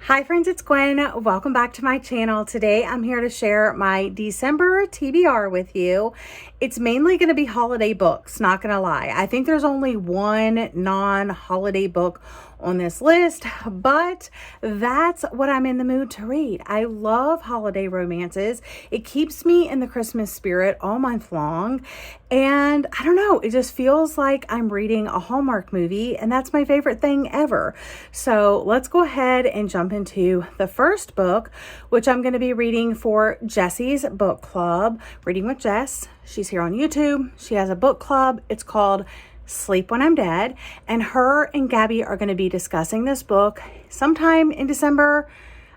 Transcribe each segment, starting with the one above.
Hi friends, it's Gwen. Welcome back to my channel. Today I'm here to share my December TBR with you. It's mainly going to be holiday books, not going to lie. I think there's only one non-holiday book on this list, but that's what I'm in the mood to read. I love holiday romances. It keeps me in the Christmas spirit all month long. And I don't know, it just feels like I'm reading a Hallmark movie, and that's my favorite thing ever. So let's go ahead and jump into the first book, which I'm going to be reading for Jesse's book club, Reading with Jess. She's here on YouTube. She has a book club. It's called Sleep When I'm Dead, and her and Gabby are going to be discussing this book sometime in December.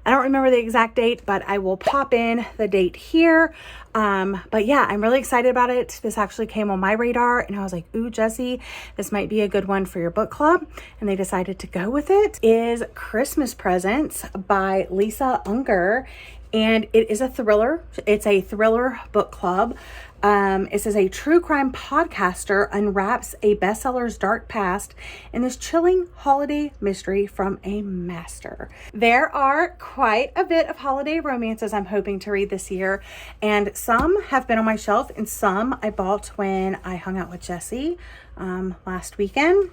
I don't remember the exact date, but I will pop in the date here. But yeah, I'm really excited about it. This actually came on my radar and I was like, ooh, Jessie, this might be a good one for your book club. And they decided to go with it. Is Christmas Presents by Lisa Unger. And it is a thriller. It's a thriller book club. It says a true crime podcaster unwraps a bestseller's dark past in this chilling holiday mystery from a master. There are quite a bit of holiday romances I'm hoping to read this year, and some have been on my shelf and some I bought when I hung out with Jessie last weekend.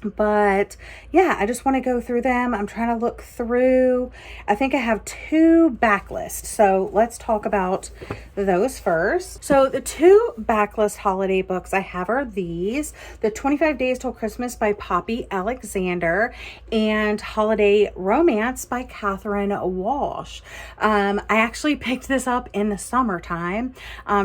But yeah, I just want to go through them. I'm trying to look through. I think I have two backlists. So let's talk about those first. So the two backlist holiday books I have are these: The 25 Days Till Christmas by Poppy Alexander and Holiday Romance by Catherine Walsh. I actually picked this up in the summertime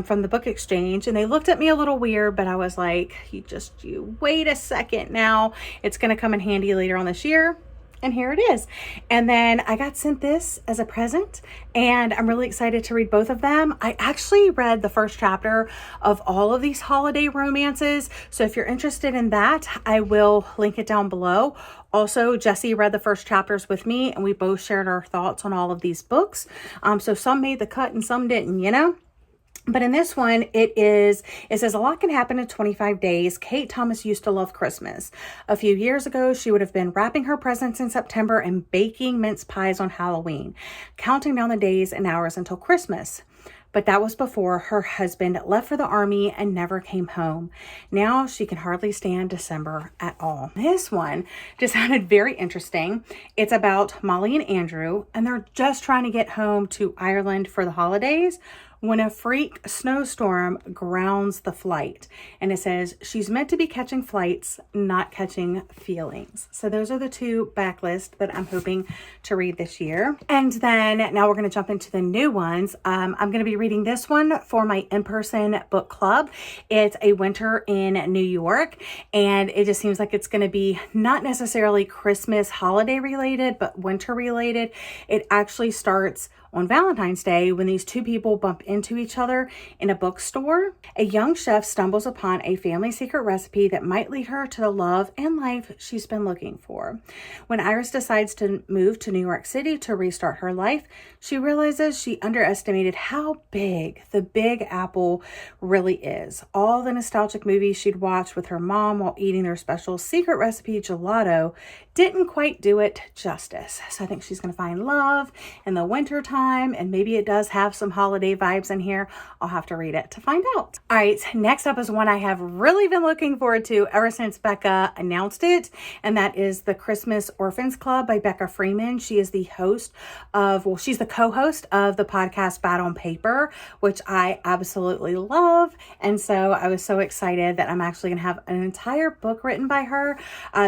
from the book exchange, and they looked at me a little weird, but I was like, you wait a second now. It's going to come in handy later on this year. And here it is. And then I got sent this as a present, and I'm really excited to read both of them. I actually read the first chapter of all of these holiday romances. So if you're interested in that, I will link it down below. Also, Jessie read the first chapters with me, and we both shared our thoughts on all of these books. So some made the cut and some didn't, you know? But in this one, it says a lot can happen in 25 days. Kate Thomas used to love Christmas. A few years ago, she would have been wrapping her presents in September and baking mince pies on Halloween, counting down the days and hours until Christmas. But that was before her husband left for the army and never came home. Now she can hardly stand December at all. This one just sounded very interesting. It's about Molly and Andrew, and they're just trying to get home to Ireland for the holidays when a freak snowstorm grounds the flight. And it says she's meant to be catching flights, not catching feelings. So those are the two backlists that I'm hoping to read this year. And then now we're going to jump into the new ones. I'm going to be reading this one for my in-person book club. It's A Winter in New York, and it just seems like it's going to be not necessarily Christmas holiday related, but winter related. It actually starts on Valentine's Day when these two people bump into each other in a bookstore. A young chef stumbles upon a family secret recipe that might lead her to the love and life she's been looking for. When Iris decides to move to New York City to restart her life, she realizes she underestimated how big the Big Apple really is. All the nostalgic movies she'd watched with her mom while eating their special secret recipe gelato didn't quite do it justice. So I think she's going to find love in the winter time, and maybe it does have some holiday vibes in here. I'll have to read it to find out. All right, next up is one I have really been looking forward to ever since Becca announced it, and that is the Christmas Orphans Club by Becca Freeman. She is the host of, well, she's the co-host of the podcast Bad on Paper, which I absolutely love. And so I was so excited that I'm actually going to have an entire book written by her.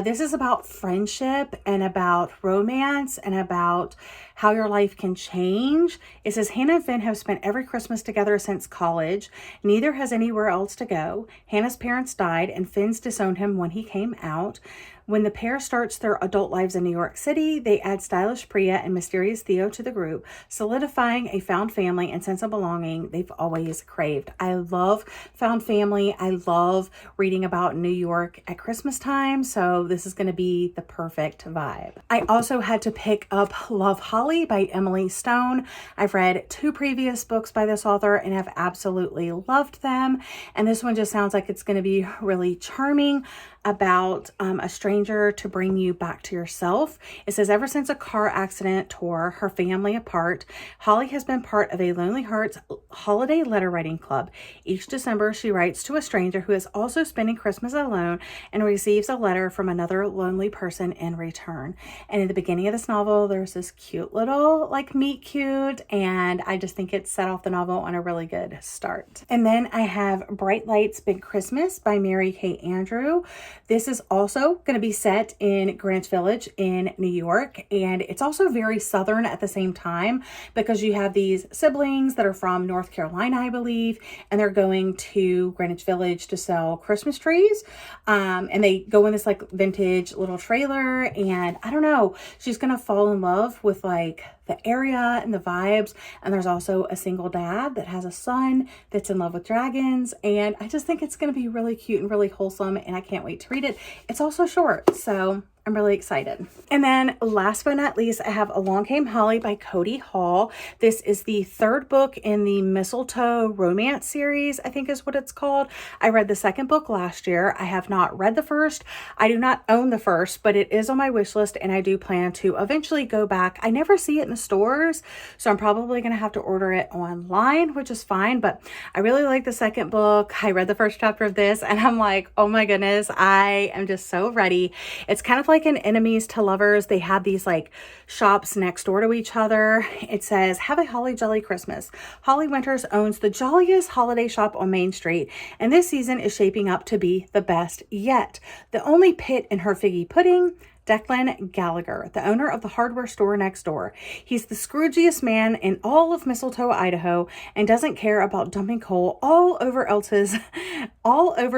This is about friendship and about romance and about how your life can change. It says Hannah and Finn have spent every Christmas together since college. Neither has anywhere else to go. Hannah's parents died and Finn's disowned him when he came out. When the pair starts their adult lives in New York City, they add stylish Priya and mysterious Theo to the group, solidifying a found family and sense of belonging they've always craved. I love found family. I love reading about New York at Christmas time, so this is going to be the perfect vibe. I also had to pick up Love Holly by Emily Stone. I've read two previous books by this author and have absolutely loved them, and this one just sounds like it's going to be really charming. about a stranger to bring you back to yourself. It says, ever since a car accident tore her family apart, Holly has been part of a Lonely Hearts holiday letter writing club. Each December, she writes to a stranger who is also spending Christmas alone and receives a letter from another lonely person in return. And in the beginning of this novel, there's this cute little like meet cute, and I just think it set off the novel on a really good start. And then I have Bright Lights Big Christmas by Mary Kay Andrew. This is also going to be set in Greenwich Village in New York, and it's also very Southern at the same time because you have these siblings that are from North Carolina, I believe, and they're going to Greenwich Village to sell Christmas trees. And they go in this like vintage little trailer, and I don't know, she's going to fall in love with like the area and the vibes. And there's also a single dad that has a son that's in love with dragons. And I just think it's going to be really cute and really wholesome, and I can't wait to read it. It's also short, so I'm really excited. And then last but not least, I have Along Came Holly by Cody Hall. This is the third book in the Mistletoe romance series, I think is what it's called. I read the second book last year. I have not read the first. I do not own the first, but it is on my wish list, and I do plan to eventually go back. I never see it in the stores, so I'm probably going to have to order it online, which is fine, but I really like the second book. I read the first chapter of this, and I'm like, oh my goodness, I am just so ready. It's kind of like an enemies to lovers. They have these like shops next door to each other. It says, have a holly jolly Christmas. Holly Winters owns the jolliest holiday shop on Main Street, and this season is shaping up to be the best yet. The only pit in her figgy pudding, Declan Gallagher, the owner of the hardware store next door. He's the Scroogiest man in all of Mistletoe, Idaho, and doesn't care about dumping coal all over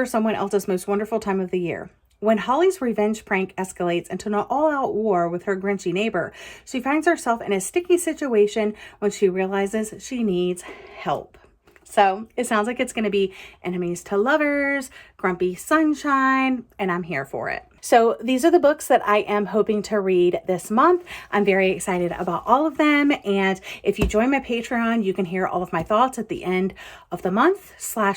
someone else's most wonderful time of the year. When Holly's revenge prank escalates into an all-out war with her Grinchy neighbor, she finds herself in a sticky situation when she realizes she needs help. So it sounds like it's going to be enemies to lovers, grumpy sunshine, and I'm here for it. So these are the books that I am hoping to read this month. I'm very excited about all of them. And if you join my Patreon, you can hear all of my thoughts at the end of the month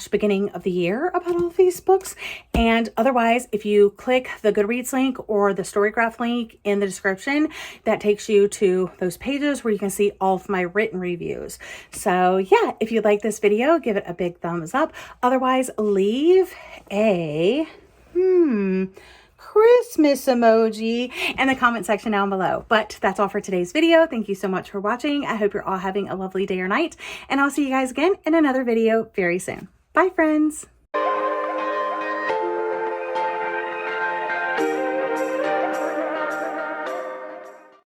/ beginning of the year about all of these books. And otherwise, if you click the Goodreads link or the Storygraph link in the description, that takes you to those pages where you can see all of my written reviews. So yeah, if you like this video, give it a big thumbs up. Otherwise, leave a Christmas emoji in the comment section down below. But that's all for today's video. Thank you so much for watching. I hope you're all having a lovely day or night, and I'll see you guys again in another video very soon. Bye, friends.